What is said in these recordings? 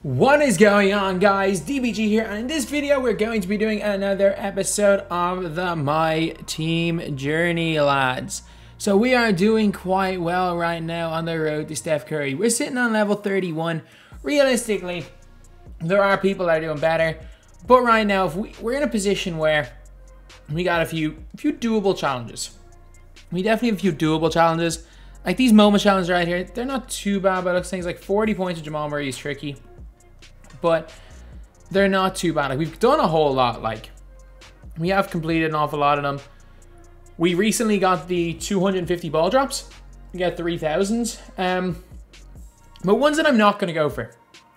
What is going on, guys? DBG here, and in this video we're going to be doing another episode of the MyTEAM Journey, lads. So we are doing quite well right now on the road to Steph Curry. We're sitting on level 31. Realistically, there are people that are doing better, but right now we're in a position where we got a few doable challenges. We definitely have a few doable challenges. Like these moment challenges right here, they're not too bad, but it looks things like 40 points with Jamal Murray is tricky. But they're not too bad. Like, we've done a whole lot. Like, we have completed an awful lot of them. We recently got the 250 ball drops. We got 3,000s. But ones that I'm not going to go for.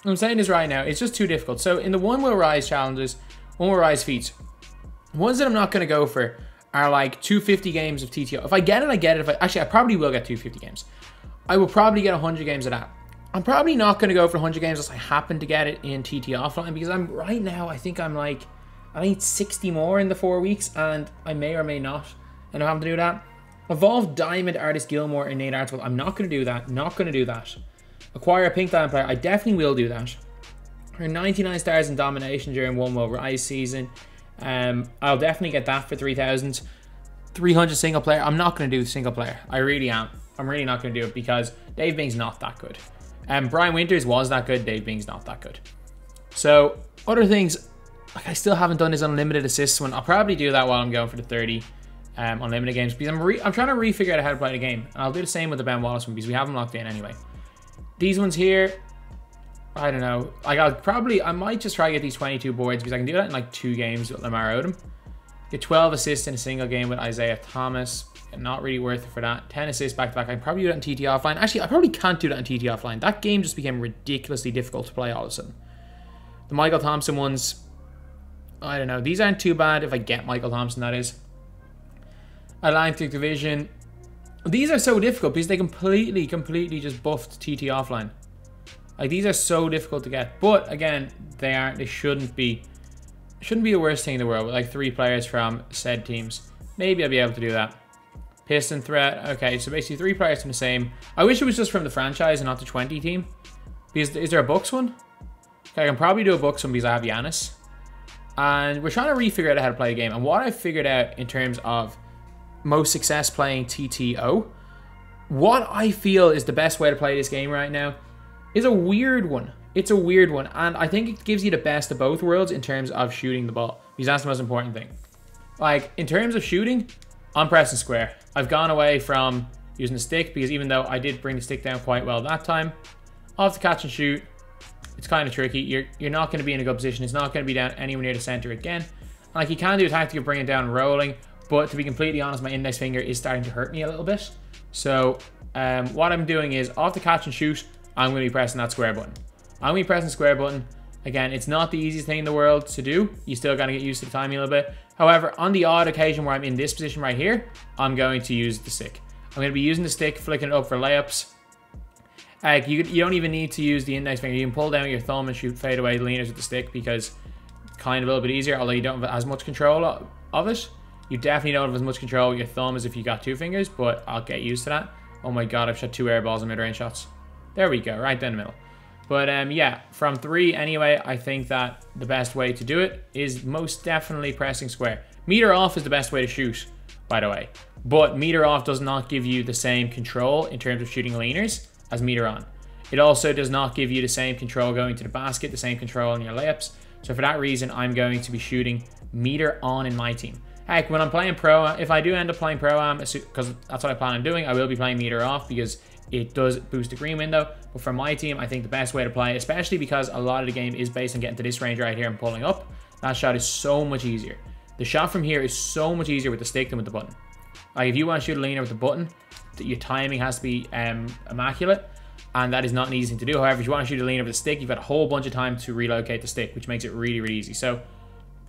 I'm saying this right now. It's just too difficult. So in the one will rise challenges, one will rise feats. Ones that I'm not going to go for are like 250 games of TTO. If I get it, I get it. Actually, I probably will get 250 games. I will probably get 100 games of that. I'm probably not going to go for 100 games unless I happen to get it in TT offline, because I'm right now, I think I'm like, I need 60 more in the 4 weeks, and I may or may not end up having to do that. Evolve Diamond Artist Gilmore and Nate Archibald. I'm not going to do that. Not going to do that. Acquire a Pink Diamond player. I definitely will do that. Earn 99 stars in Domination during one will rise season. I'll definitely get that for 3,000. 300 single player. I'm not going to do the single player. I really am. I'm really not going to do it because Dave Bing's not that good. Brian Winters was that good. Dave Bing's not that good. So other things, like I still haven't done his unlimited assists one. I'll probably do that while I'm going for the 30 unlimited games, because I'm trying to re-figure out how to play the game. And I'll do the same with the Ben Wallace one because we have them locked in anyway. These ones here, I don't know. Like I might just try to get these 22 boards because I can do that in like 2 games with Lamar Odom. Get 12 assists in a single game with Isaiah Thomas. Not really worth it for that. 10 assists back to back. I can probably do that in TT offline. Actually, I probably can't do that in TT offline. That game just became ridiculously difficult to play all of a sudden. The Michael Thompson ones, I don't know. These aren't too bad if I get Michael Thompson, that is. Atlantic Division. These are so difficult because they completely just buffed TT offline. Like, these are so difficult to get. But again, they shouldn't be the worst thing in the world with like 3 players from said teams. Maybe I'll be able to do that. Piston threat. Okay, so basically 3 players from the same. I wish it was just from the franchise and not the 20 team. Because is there a Bucks one? Okay, I can probably do a Bucks one because I have Giannis. And we're trying to re-figure out how to play the game. And what I've figured out in terms of most success playing TTO, what I feel is the best way to play this game right now is a weird one. It's a weird one. And I think it gives you the best of both worlds in terms of shooting the ball. Because that's the most important thing. Like, in terms of shooting, I'm pressing square. I've gone away from using the stick because even though I did bring the stick down quite well that time, off the catch and shoot, it's kind of tricky. You're not going to be in a good position. It's not going to be down anywhere near the center again. Like, you can do a tactic of bringing it down and rolling, but to be completely honest, my index finger is starting to hurt me a little bit. So what I'm doing is off the catch and shoot, I'm going to be pressing that square button. I'm going to be pressing the square button. Again, it's not the easiest thing in the world to do. You still got to get used to the timing a little bit. However, on the odd occasion where I'm in this position right here, I'm going to use the stick. I'm going to be using the stick, flicking it up for layups. You don't even need to use the index finger. You can pull down your thumb and shoot fadeaway leaners with the stick because it's kind of a little bit easier, although you don't have as much control of it. You definitely don't have as much control with your thumb as if you got 2 fingers, but I'll get used to that. Oh my god, I've shot 2 air balls in mid-range shots. There we go, right down the middle. But yeah, from 3 anyway, I think that the best way to do it is most definitely pressing square. Meter off is the best way to shoot, by the way. But meter off does not give you the same control in terms of shooting leaners as meter on. It also does not give you the same control going to the basket, the same control on your layups. So for that reason, I'm going to be shooting meter on in my team. Heck, when I'm playing Pro, if I do end up playing Pro-Am, because that's what I plan on doing, I will be playing meter off because it does boost the green window. But for my team, I think the best way to play, especially because a lot of the game is based on getting to this range right here and pulling up, that shot is so much easier. The shot from here is so much easier with the stick than with the button. Like, if you want to shoot a leaner with the button, your timing has to be immaculate, and that is not an easy thing to do. However, if you want to shoot a leaner with a stick, you've got a whole bunch of time to relocate the stick, which makes it really, really easy. So,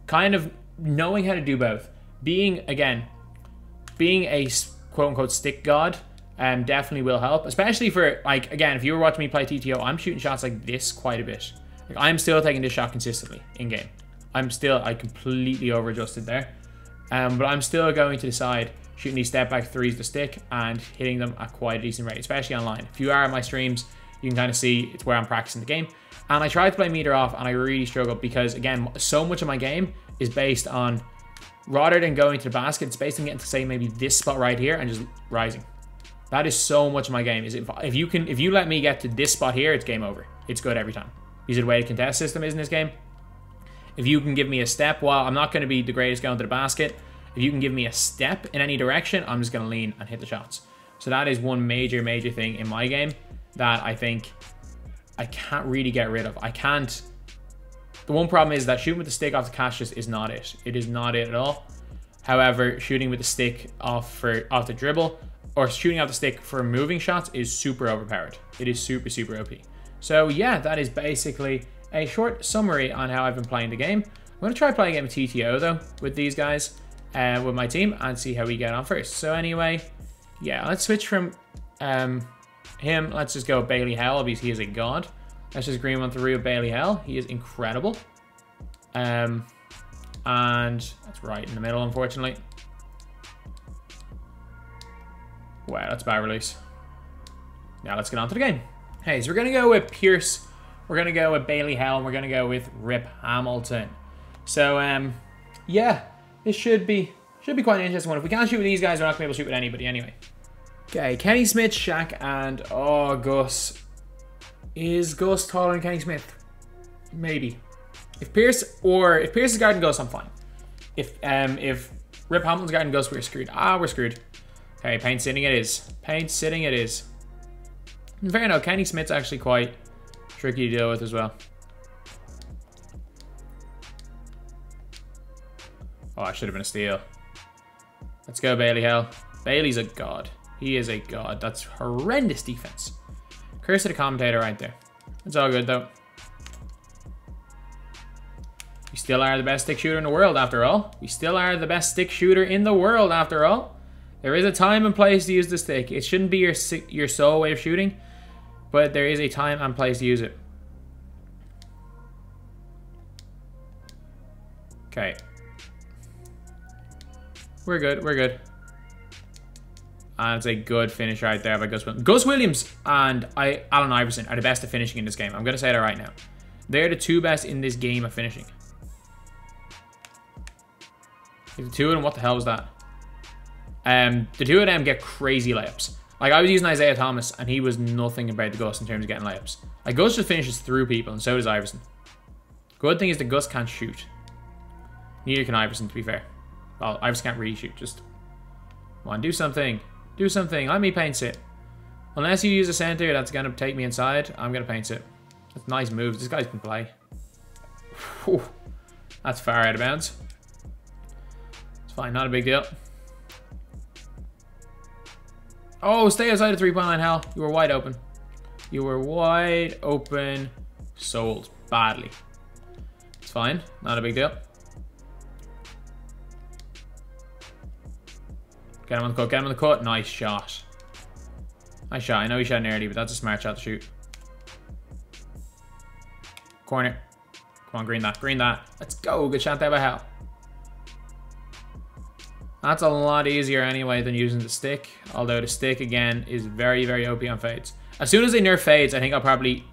kind of knowing how to do both. Being a quote-unquote stick god definitely will help, especially for, like, again, if you were watching me play TTO, I'm shooting shots like this quite a bit. Like, I'm still taking this shot consistently in game. I completely over adjusted there, but I'm still going to decide shooting these step back threes to stick and hitting them at quite a decent rate, especially online. If you are at my streams, you can kind of see it's where I'm practicing the game. And I tried to play meter off, and I really struggled because, again, so much of my game is based on, rather than going to the basket, it's based on getting to, say, maybe this spot right here and just rising. That is so much of my game. Is if you let me get to this spot here, it's game over. It's good every time. Because of the way the contest system is in this game. If you can give me a step, well, I'm not going to be the greatest going to the basket. If you can give me a step in any direction, I'm just going to lean and hit the shots. So that is one major thing in my game that I think I can't really get rid of. I can't. The one problem is that shooting with the stick off the catch just is not it. It is not it at all. However, shooting with the stick off the dribble or shooting off the stick for moving shots is super overpowered. It is super OP. So yeah, that is basically a short summary on how I've been playing the game. I'm going to try playing a game of TTO though with these guys, with my team, and see how we get on first. So anyway, yeah, let's switch from him. Let's just go with Bailey Hell, because he is a god. Let's just green one through with Bailey Hell. He is incredible. And that's right in the middle, unfortunately. Wow, that's a bad release. Now let's get on to the game. Hey, so we're going to go with Pierce. We're going to go with Bailey Hell, and we're going to go with Rip Hamilton. So, yeah, this should be quite an interesting one. If we can't shoot with these guys, we're not going to be able to shoot with anybody anyway. Okay, Kenny Smith, Shaq, and Gus. Is Gus taller than Kenny Smith? Maybe. If Pierce is guarding Gus, I'm fine. If Rip Hamilton's guarding Gus, we're screwed. We're screwed. Okay, paint sitting it is. Paint sitting it is. In fair enough, Kenny Smith's actually quite tricky to deal with as well. Oh, I should have been a steal. Let's go, Bailey Hell. Bailey's a god. He is a god. That's horrendous defense. Curse of the commentator right there. It's all good, though. We still are the best stick shooter in the world, after all. We still are the best stick shooter in the world, after all. There is a time and place to use the stick. It shouldn't be your sole way of shooting, but there is a time and place to use it. Okay. We're good. We're good. And it's a good finish right there by Gus Williams. Gus Williams and Allen Iverson are the best at finishing in this game. I'm going to say that right now. They're the two best in this game at finishing. The two of them, what the hell was that? The two of them get crazy layups. Like, I was using Isaiah Thomas, and he was nothing compared to Gus in terms of getting layups. Like, Gus just finishes through people, and so does Iverson. Good thing is that Gus can't shoot. Neither can Iverson, to be fair. Well, Iverson can't really shoot. Just, come on, do something. Do something. Let me paint sit. Unless you use a center that's going to take me inside, I'm going to paint sit. That's nice moves. This guy can play. Whew. That's far out of bounds. It's fine. Not a big deal. Oh, stay outside the three-point line, Hal. You were wide open. You were wide open. Sold. Badly. It's fine. Not a big deal. Get him on the cut. Get him on the cut. Nice shot. Nice shot. I know he shot nearly, but that's a smart shot to shoot. Corner. Come on, green that. Green that. Let's go. Good shot there by Hal. That's a lot easier anyway than using the stick. Although the stick, again, is very, very OP on fades. As soon as they nerf fades, I think I'll probably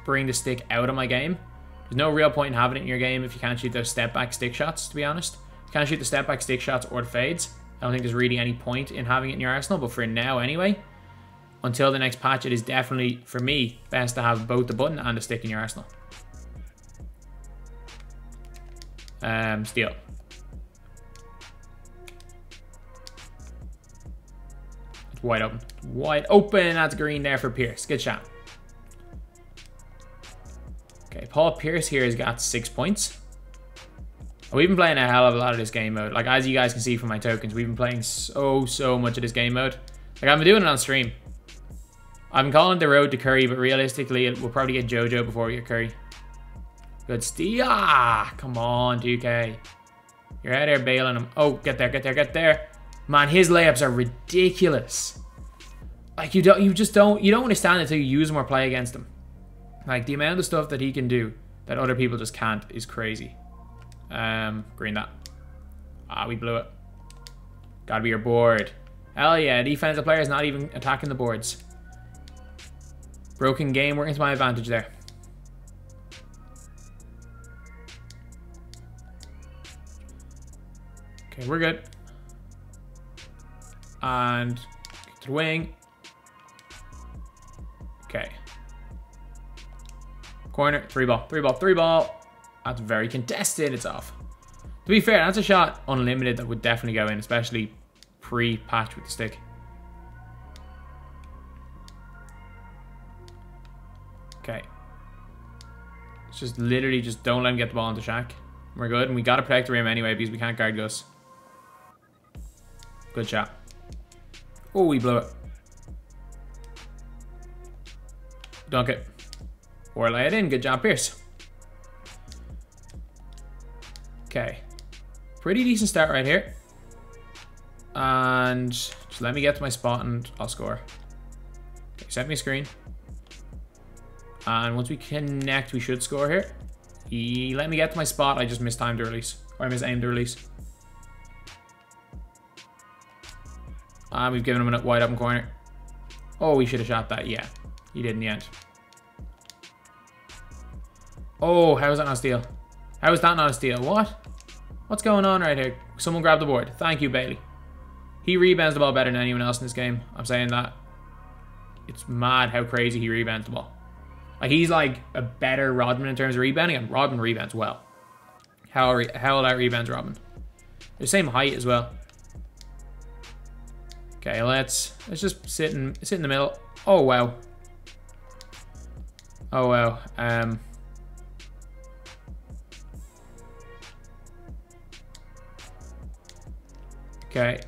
bring the stick out of my game. There's no real point in having it in your game if you can't shoot those step-back stick shots, to be honest. If you can't shoot the step-back stick shots or the fades, I don't think there's really any point in having it in your arsenal. But for now, anyway, until the next patch, it is definitely, for me, best to have both the button and the stick in your arsenal. Steal. Wide open. Wide open. That's green there for Pierce. Good shot. Okay, Paul Pierce here has got 6 points. We've been playing a hell of a lot of this game mode. Like, as you guys can see from my tokens, we've been playing so much of this game mode. Like, I've been doing it on stream. I'm calling it the road to Curry, but realistically, we'll probably get JoJo before we get Curry. Good steal. Ah, come on, 2K. You're out there bailing him. Oh, get there, get there, get there. Man, his layups are ridiculous. Like, you don't understand until you use him or play against him. Like, the amount of stuff that he can do that other people just can't is crazy. Green that. Ah, we blew it. Gotta be your board. Hell yeah, defensive players not even attacking the boards. Broken game working to my advantage there. Okay, we're good. And get to the wing. Okay. Corner, 3-ball, 3-ball, 3-ball. That's very contested, it's off. To be fair, that's a shot unlimited that would definitely go in, especially pre-patch with the stick. Okay. It's just literally just don't let him get the ball into Shaq. We're good, and we gotta protect the rim anyway because we can't guard Gus. Good shot. Oh, we blew it. Dunk it. Or lay it in. Good job, Pierce. Okay. Pretty decent start right here. And just let me get to my spot and I'll score. Okay, set me a screen. And once we connect, we should score here. He let me get to my spot. I just mistimed the release. Or I misaimed the release. And we've given him a wide open corner. Oh, we should have shot that. Yeah, he did in the end. Oh, how is that not a steal? How is that not a steal? What? What's going on right here? Someone grab the board. Thank you, Bailey. He rebounds the ball better than anyone else in this game. I'm saying that. It's mad how crazy he rebounds the ball. Like, he's like a better Rodman in terms of rebounding, and Rodman rebounds well. How that rebounds Rodman. They're the same height as well. Okay, let's just sit in the middle. Oh wow. Oh wow. Okay,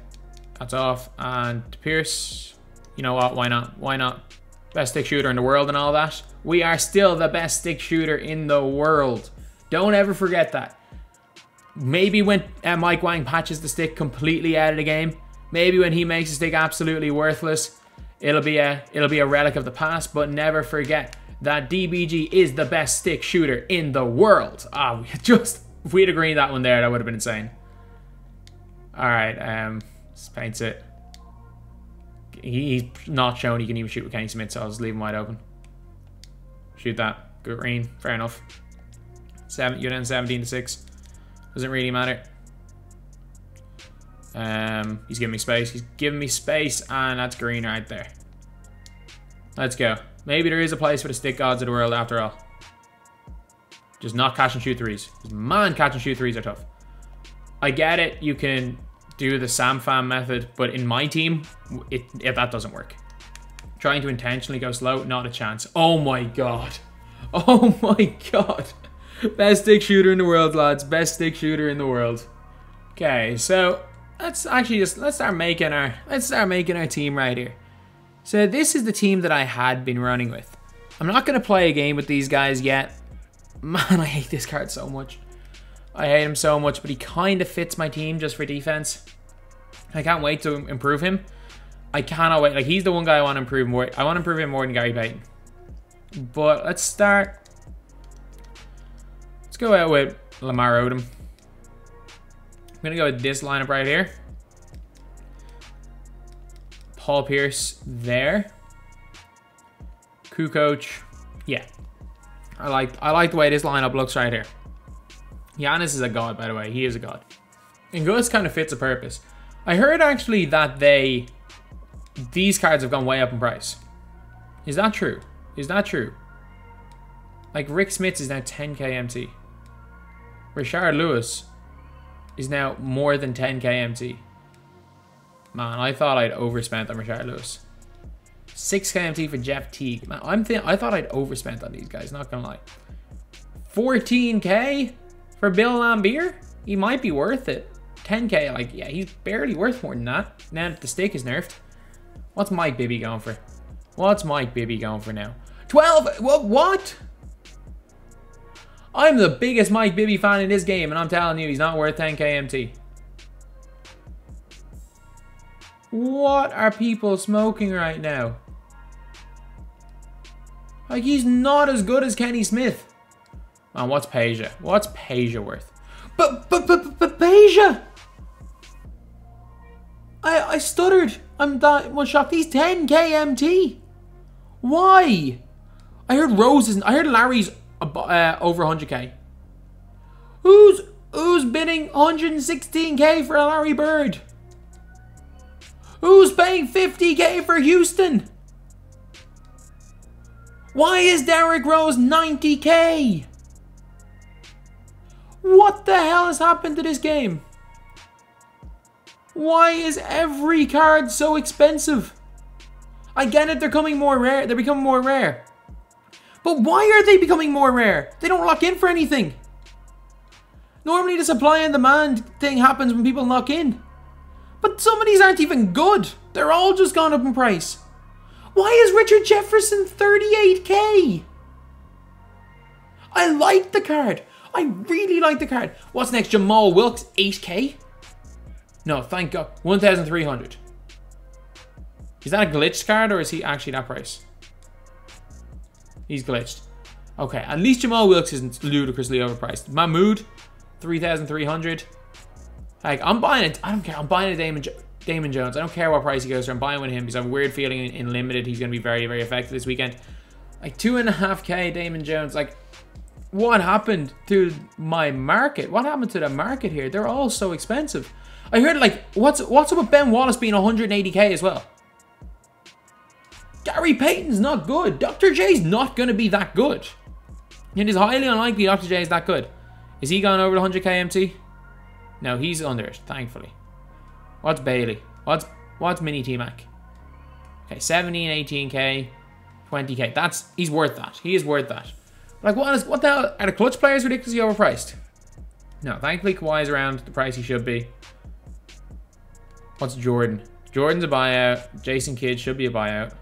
that's off. And Pierce, you know what? Why not? Why not? Best stick shooter in the world and all that. We are still the best stick shooter in the world. Don't ever forget that. Maybe when Mike Wang patches the stick completely out of the game, maybe when he makes the stick absolutely worthless, it'll be a relic of the past. But never forget that DBG is the best stick shooter in the world. Ah, if we'd agreed that one there, that would have been insane. All right, just paints it. He's not shown he can even shoot with Kenny Smith, so I'll just leave him wide open. Shoot that. Good green. Fair enough. You're down 17-6. Doesn't really matter. He's giving me space. He's giving me space, and that's green right there. Let's go. Maybe there is a place for the stick gods of the world after all. Just not catch and shoot threes. Man, catch and shoot threes are tough. I get it. You can do the Sam Fam method, but in my team, that doesn't work. Trying to intentionally go slow, not a chance. Oh my god. Oh my god. Best stick shooter in the world, lads. Best stick shooter in the world. Okay, so let's start making our team right here. So this is the team that I had been running with. I'm not gonna play a game with these guys yet. Man, I hate this card so much. I hate him so much, but he kind of fits my team just for defense. I can't wait to improve him. I cannot wait. Like, he's the one guy I want to improve more. I want to improve him more than Gary Payton. But let's start. Let's go out with Lamar Odom. I'm going to go with this lineup right here. Paul Pierce there. Kukoc. Yeah. I like the way this lineup looks right here. Giannis is a god, by the way. He is a god. And Gus kind of fits a purpose. I heard actually that these cards have gone way up in price. Is that true? Is that true? Like, Rick Smits is now 10k MT. Rashard Lewis is now more than 10k MT. Man, I thought I'd overspent on Rashard Lewis. 6k MT for Jeff Teague. Man, I thought I'd overspent on these guys, not gonna lie. 14k for Bill Laimbeer? He might be worth it. 10k, like, yeah, he's barely worth more than that. Now that the stick is nerfed. What's Mike Bibby going for? What's Mike Bibby going for now? 12? What? I'm the biggest Mike Bibby fan in this game, and I'm telling you, he's not worth 10k MT. What are people smoking right now? Like, he's not as good as Kenny Smith. Man, what's Peja? What's Peja worth? But Peja! I stuttered. I'm shocked. He's 10k MT. Why? I heard Rose isn't. I heard Larry's over 100k. Who's bidding 116k for a Larry Bird? Who's paying 50k for Houston? Why is Derrick Rose 90k? What the hell has happened to this game? Why is every card so expensive? I get it, they're becoming more rare. They're becoming more rare. But why are they becoming more rare? They don't lock in for anything. Normally the supply and demand thing happens when people lock in. But some of these aren't even good. They're all just gone up in price. Why is Richard Jefferson 38k? I like the card. I really like the card. What's next? Jamal Wilkes, 8k? No, thank God. 1,300. Is that a glitched card or is he actually that price? He's glitched. Okay, at least Jamal Wilkes isn't ludicrously overpriced. Mahmood, 3,300. Like, I'm buying it. I don't care. I'm buying a Damon Jones. I don't care what price he goes for. I'm buying with him because I have a weird feeling in limited he's going to be very, very effective this weekend. Like 2.5k Damon Jones. Like, what happened to my market? What happened to the market here? They're all so expensive. I heard, like, what's up with Ben Wallace being 180k as well? Gary Payton's not good. Dr. J's not going to be that good. It is highly unlikely Dr. J is that good. Is he gone over the 100k MT? No, he's under it, thankfully. What's Bailey? What's Mini T-Mac? Okay, 17, 18k, 20k. He's worth that. He is worth that. Like, what the hell? Are the clutch players ridiculously overpriced? No, thankfully Kawhi is around the price he should be. What's Jordan? Jordan's a buyout. Jason Kidd should be a buyout.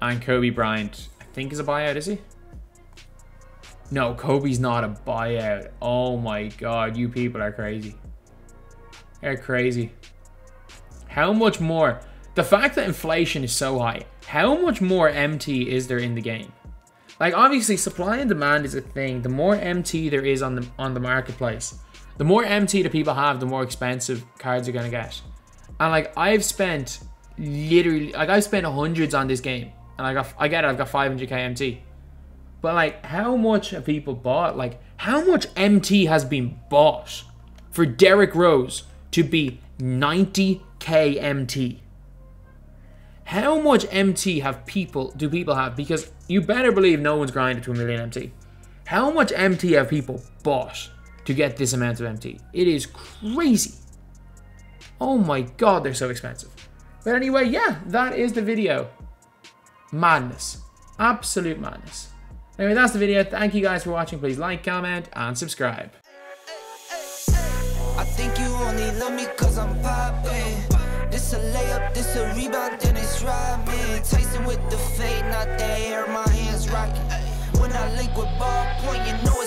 And Kobe Bryant, I think, is a buyout, is he? No, Kobe's not a buyout. Oh my God, you people are crazy. They're crazy. How much more? The fact that inflation is so high, how much more MT is there in the game? Like, obviously, supply and demand is a thing. The more MT there is on the marketplace, the more MT the people have, the more expensive cards are gonna get. And like, I've spent literally, like, I've spent hundreds on this game, and I get it, I've got 500k MT. But like, how much have people bought? Like, how much MT has been bought for Derrick Rose to be 90k MT? How much MT do people have? Because you better believe no one's grinded to 1 million MT. How much MT have people bought to get this amount of MT? It is crazy. Oh my God, they're so expensive. But anyway, yeah, that is the video. Madness. Absolute madness. Anyway, that's the video. Thank you guys for watching. Please like, comment, and subscribe. I think you only love me cause I'm poppin'. This a layup, this a rebound, then it's robbing. Tyson with the fade, not the hair, my hands rocking. When I link with ball point, you know